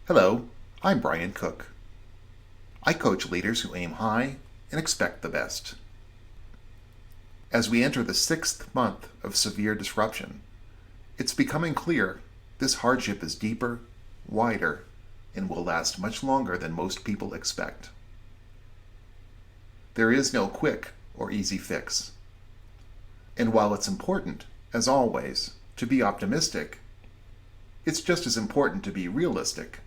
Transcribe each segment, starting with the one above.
Hello, I'm Brian Cook. I coach leaders who aim high and expect the best. As we enter the 6th month of severe disruption, it's becoming clear this hardship is deeper, wider, and will last much longer than most people expect. There is no quick or easy fix. And while it's important, as always, to be optimistic, it's just as important to be realistic.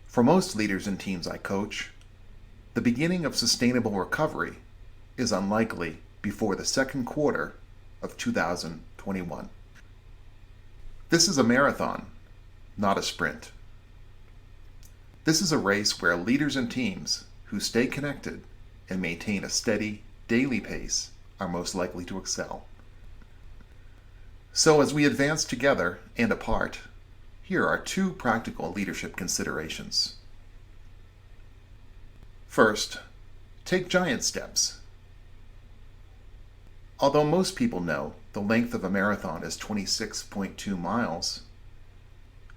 For most leaders and teams I coach, the beginning of sustainable recovery is unlikely before the second quarter of 2021. This is a marathon, not a sprint. This is a race where leaders and teams who stay connected and maintain a steady, daily pace are most likely to excel. So as we advance together and apart, here are 2 practical leadership considerations. First, take giant steps. Although most people know the length of a marathon is 26.2 miles,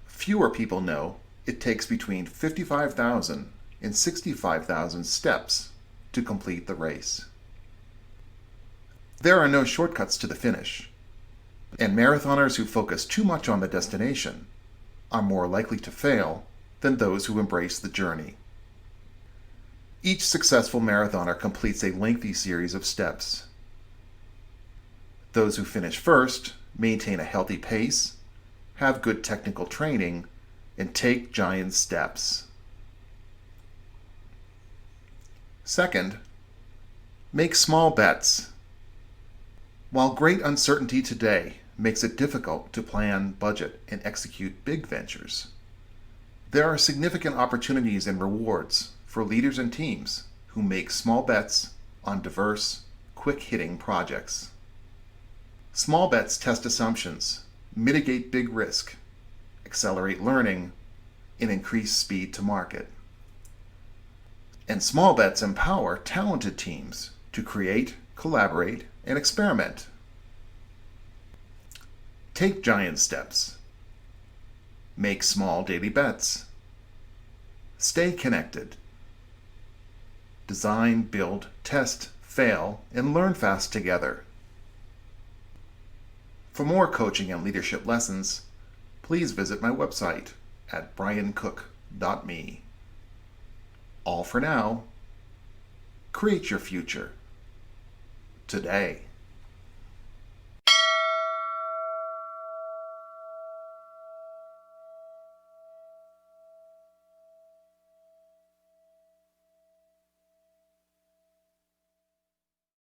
fewer people know it takes between 55,000 and 65,000 steps to complete the race. There are no shortcuts to the finish, and marathoners who focus too much on the destination are more likely to fail than those who embrace the journey. Each successful marathoner completes a lengthy series of steps. Those who finish first maintain a healthy pace, have good technical training, and take giant steps. Second, make small bets. While great uncertainty today makes it difficult to plan, budget, and execute big ventures, there are significant opportunities and rewards for leaders and teams who make small bets on diverse, quick-hitting projects. Small bets test assumptions, mitigate big risk, accelerate learning, and increase speed to market. And small bets empower talented teams to create, collaborate, and experiment. Take giant steps. Make small daily bets. Stay connected. Design, build, test, fail, and learn fast together. For more coaching and leadership lessons, please visit my website at BrianCooke.me. All for now. Create your future today.